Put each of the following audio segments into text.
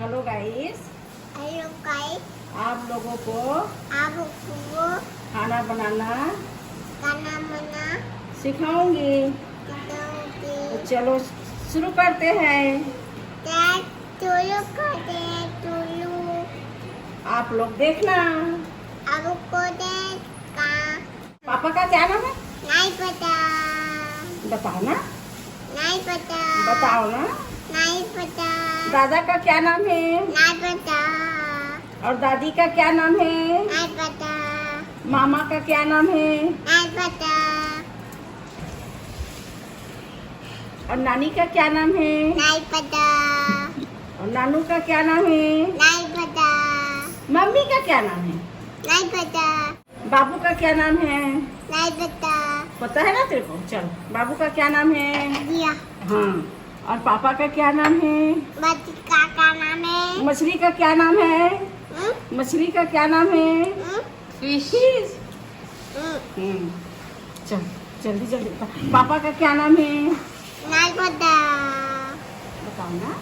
Hello guys. Hello guys, आप लोगों को आपको खाना बनाना खाना बना सिखाऊंगी। सिखाऊंगी। तो चलो शुरू करते हैं। क्या चुलू करते चुलू आप लोग देखना। आपको देखा पापा का क्या नाम है? नहीं पता, बताओ ना। नहीं पता, बताओ ना। नहीं पता, दादा का क्या नाम है? नहीं पता, और दादी का क्या नाम है? नहीं पता, मामा का क्या नाम है? नहीं पता, और नानी का क्या नाम है? नहीं पता, और नानू का क्या नाम है? नहीं पता, मम्मी का क्या नाम है? नहीं पता, बाबू का क्या नाम है? नहीं पता। पता है ना तेरे को? चल, बाबू का क्या नाम है? दिया हाँ। और पापा का क्या नाम है? बच्ची का नाम है मछली का क्या नाम है? मछली का क्या नाम है? फिश। चल जल्दी जल्दी बता। पापा का क्या नाम है? नहीं पता, बताओ ना।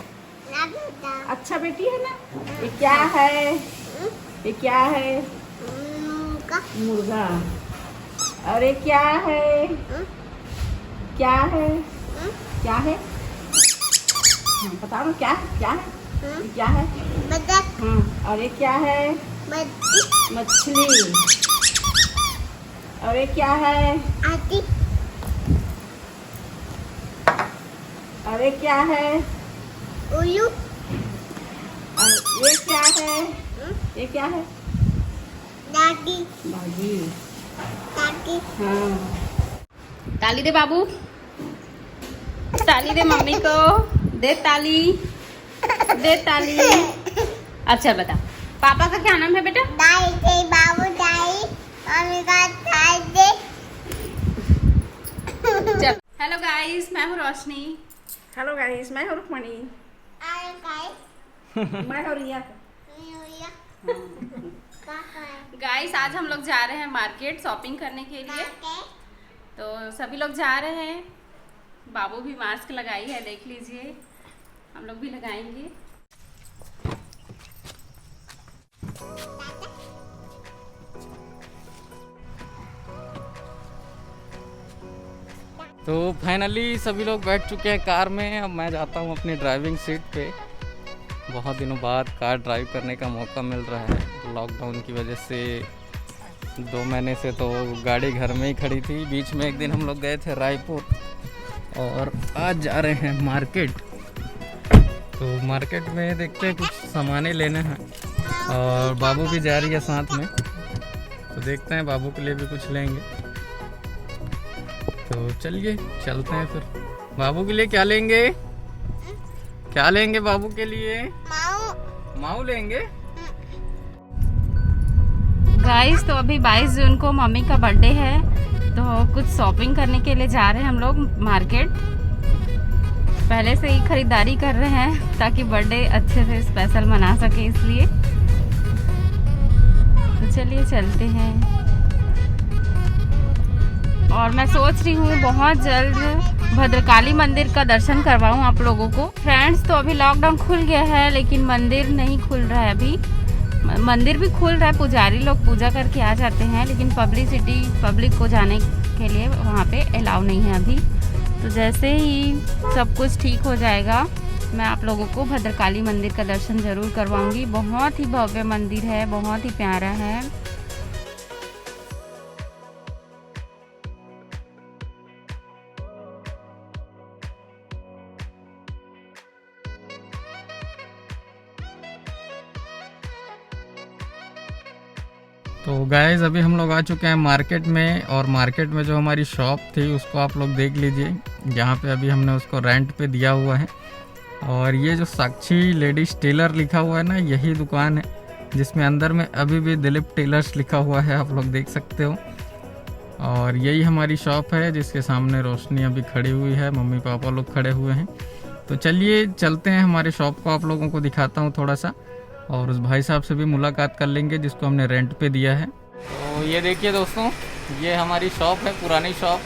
नहीं पता। अच्छा बेटी है ना। ये क्या है? ये क्या है? का मुर्गा। और ये क्या है? क्या है? क्या है? हाँ, बताओ ना क्या है? क्या है? ये क्या है? बतख हाँ। और ये क्या है? बच्ची मछली। और ये क्या है? आती और ये क्या है? उल्लू और ये क्या है? ये क्या है? दादी बागी। दादी हाँ। ताली दे बाबू, ताली दे मम्मी को, दे ताली, दे ताली। अच्छा बता, पापा का क्या नाम है बेटा? दाई दे बाबू दाई मम्मी का दाई दे। चल। हेलो गाइस, मैं हूँ रोशनी। हेलो गाइस, मैं हूँ रुक्मणी। आए गाइस मैं हूँ रिया। न्यूया का है गाइस आज हम लोग जा रहे हैं मार्केट शॉपिंग करने के लिए। के तो सभी लोग जा रहे हैं। बाबू भी मास्क लगाई है, देख लीजिए। हम लोग भी लगाएंगे। तो फाइनली सभी लोग बैठ चुके हैं कार में। अब मैं जाता हूँ अपनी ड्राइविंग सीट पे। बहुत दिनों बाद कार ड्राइव करने का मौका मिल रहा है। लॉकडाउन की वजह से 2 महीने से तो गाड़ी घर में ही खड़ी थी। बीच में एक दिन हम लोग गए थे रायपुर और आज जा रहे हैं मार्केट। तो मार्केट में देखते हैं, कुछ सामानें लेने हैं और बाबू भी जा रही है साथ में। तो देखते हैं, बाबू के लिए भी कुछ लेंगे। तो चलिए चलते हैं फिर। बाबू के लिए क्या लेंगे? क्या लेंगे बाबू के लिए? माऊ माऊ लेंगे। गाइस तो अभी 22 जून को मम्मी का बर्थडे है, तो कुछ शॉपिंग करने के लिए जा रहे हैं हम लोग मार्केट। पहले से ही खरीदारी कर रहे हैं ताकि बर्थडे अच्छे से स्पेशल मना सके, इसलिए। तो चलिए चलते हैं। और मैं सोच रही हूँ बहुत जल्द भद्रकाली मंदिर का दर्शन करवाऊँ आप लोगों को। फ्रेंड्स तो अभी लॉकडाउन खुल गया है लेकिन मंदिर नहीं खुल रहा है अभी। मंदिर भी खुल रहा है, पुजारी लोग पूजा करके आ जाते हैं, लेकिन पब्लिक को जाने के लिए वहाँ पे अलाउ नहीं है अभी। तो जैसे ही सब कुछ ठीक हो जाएगा मैं आप लोगों को भद्रकाली मंदिर का दर्शन ज़रूर करवाऊँगी। बहुत ही भव्य मंदिर है, बहुत ही प्यारा है। तो गाइस अभी हम लोग आ चुके हैं मार्केट में। और मार्केट में जो हमारी शॉप थी उसको आप लोग देख लीजिए, जहाँ पे अभी हमने उसको रेंट पे दिया हुआ है। और ये जो साक्षी लेडीज टेलर लिखा हुआ है ना, यही दुकान है जिसमें अंदर में अभी भी दिलीप टेलर्स लिखा हुआ है, आप लोग देख सकते हो। और यही हमारी शॉप है जिसके सामने रोशनी अभी खड़ी हुई है, मम्मी पापा लोग खड़े हुए हैं। तो चलिए चलते हैं, हमारे शॉप को आप लोगों को दिखाता हूँ थोड़ा सा, और उस भाई साहब से भी मुलाकात कर लेंगे जिसको हमने रेंट पे दिया है। तो ये देखिए दोस्तों, ये हमारी शॉप है, पुरानी शॉप।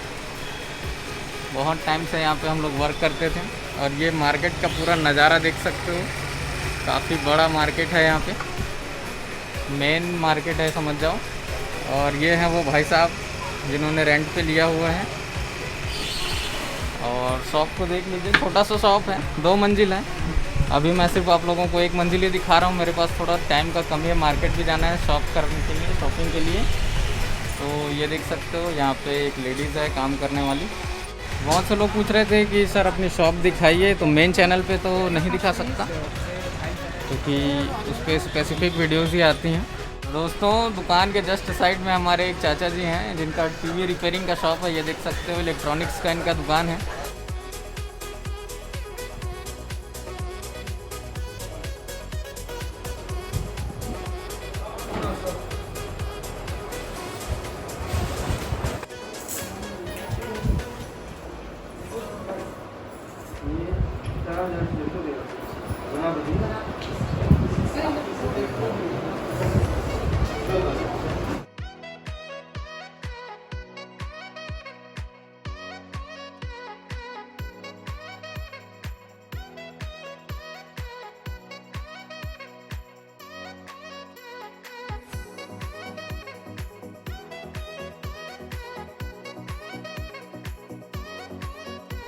बहुत टाइम से यहाँ पे हम लोग वर्क करते थे। और ये मार्केट का पूरा नज़ारा देख सकते हो। काफ़ी बड़ा मार्केट है यहाँ पे, मेन मार्केट है समझ जाओ। और ये हैं वो भाई साहब जिन्होंने रेंट पे लिया हुआ है। और शॉप को देख लीजिए, छोटा सा शॉप है, 2 मंजिल है। अभी मैं सिर्फ आप लोगों को 1 मंजिल ही दिखा रहा हूँ, मेरे पास थोड़ा टाइम का कमी है, मार्केट भी जाना है शॉप करने के लिए, शॉपिंग के लिए। तो ये देख सकते हो यहाँ पे एक लेडीज़ है काम करने वाली। बहुत से लोग पूछ रहे थे कि सर अपनी शॉप दिखाइए, तो मेन चैनल पे तो नहीं दिखा सकता क्योंकि उस पर स्पेसिफिक वीडियोज़ ही आती हैं। दोस्तों दुकान के जस्ट साइड में हमारे एक चाचा जी हैं जिनका टीवी रिपेयरिंग का शॉप है, ये देख सकते हो, इलेक्ट्रॉनिक्स का इनका दुकान है।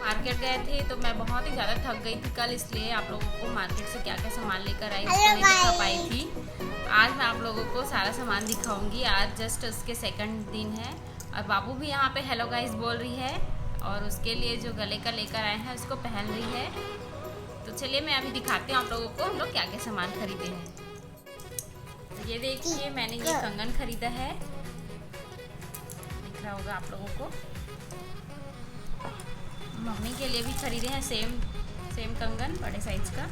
मार्केट गए थे तो मैं बहुत ही ज़्यादा थक गई थी कल, इसलिए आप लोगों को मार्केट से क्या क्या सामान लेकर आई उसको नहीं दिखा पाई थी। आज मैं आप लोगों को सारा सामान दिखाऊंगी। आज जस्ट उसके 2nd दिन है और बाबू भी यहाँ पे हेलो गाइस बोल रही है और उसके लिए जो गले का लेकर आए हैं उसको पहन रही है। तो चलिए मैं अभी दिखाती हूँ आप लोगों को हम लोग क्या क्या सामान खरीदे हैं। तो ये देखिए मैंने ये कंगन खरीदा है, दिख रहा होगा आप लोगों को। मम्मी के लिए भी खरीदे हैं सेम कंगन, बड़े साइज का।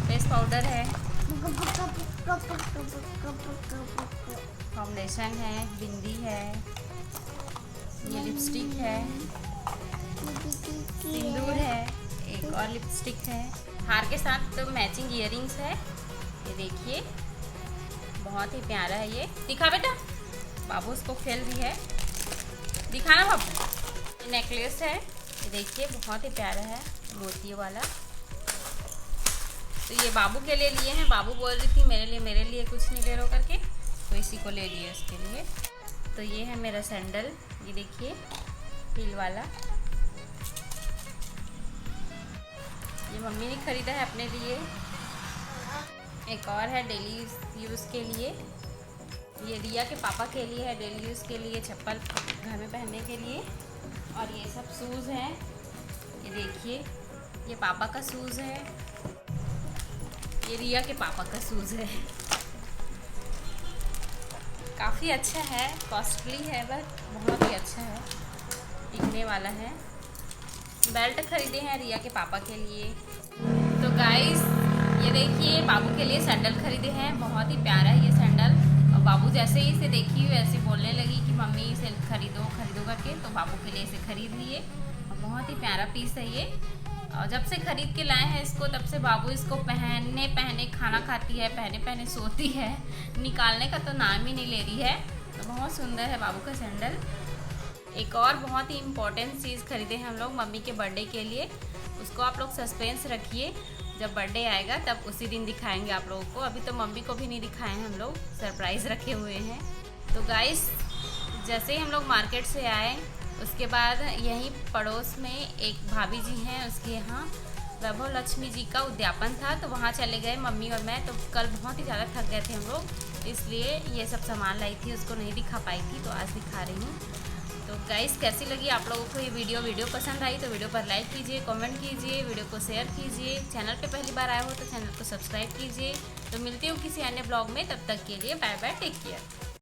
फेस पाउडर है, फाउंडेशन है, बिंदी है, ये लिपस्टिक है, सिंदूर है, एक और लिपस्टिक है। हार के साथ तो मैचिंग इयररिंग्स है, ये देखिए बहुत ही प्यारा है। ये दिखा बेटा, बाबू उसको खेल रही है, दिखाना बाबू। ये नेकलेस है, ये देखिए बहुत ही प्यारा है, मोतियों वाला। तो ये बाबू के लिए लिए हैं, बाबू बोल रही थी मेरे लिए कुछ नहीं ले रहे हो करके, तो इसी को ले लिए उसके लिए। तो ये है मेरा सैंडल, ये देखिए हील वाला, ये मम्मी ने खरीदा है अपने लिए। एक और है डेली यूज़ के लिए, ये रिया के पापा के लिए है, डेली यूज़ के लिए चप्पल घर में पहनने के लिए। और ये सब शूज़ हैं, ये देखिए ये पापा का शूज़ है, ये रिया के पापा का शूज़ है। काफ़ी अच्छा है, कॉस्टली है बट बहुत ही अच्छा है, टिकने वाला है। बेल्ट खरीदे हैं रिया के पापा के लिए। तो गाइस ये देखिए बाबू के लिए सैंडल खरीदे हैं, बहुत ही प्यारा है ये सैंडल। और बाबू जैसे ही इसे देखी वैसे बोलने लगी कि मम्मी इसे खरीदो करके, तो बाबू के लिए इसे खरीद लिए। और बहुत ही प्यारा पीस है ये, और जब से खरीद के लाए हैं इसको तब से बाबू इसको पहने खाना खाती है, पहने सोती है, निकालने का तो नाम ही नहीं ले रही है। तो बहुत सुंदर है बाबू का सैंडल। एक और बहुत ही इम्पोर्टेंट चीज़ खरीदे हैं हम लोग मम्मी के बर्थडे के लिए, उसको आप लोग सस्पेंस रखिए, जब बर्थडे आएगा तब उसी दिन दिखाएंगे आप लोगों को। अभी तो मम्मी को भी नहीं दिखाए हैं, हम लोग सरप्राइज़ रखे हुए हैं। तो गाइस जैसे ही हम लोग मार्केट से आए उसके बाद यहीं पड़ोस में एक भाभी जी हैं, उसके यहाँ वैभव लक्ष्मी जी का उद्यापन था, तो वहाँ चले गए मम्मी और मैं। तो कल बहुत ही ज़्यादा थक गए थे हम लोग, इसलिए ये सब सामान लाई थी, उसको नहीं दिखा पाई थी, तो आज दिखा रही हूँ। तो गाइस कैसी लगी आप लोगों को ये वीडियो पसंद आई तो वीडियो पर लाइक कीजिए, कमेंट कीजिए, वीडियो को शेयर कीजिए। चैनल पे पहली बार आए हो तो चैनल को सब्सक्राइब कीजिए। तो मिलती हूँ किसी अन्य ब्लॉग में, तब तक के लिए बाय बाय, टेक केयर।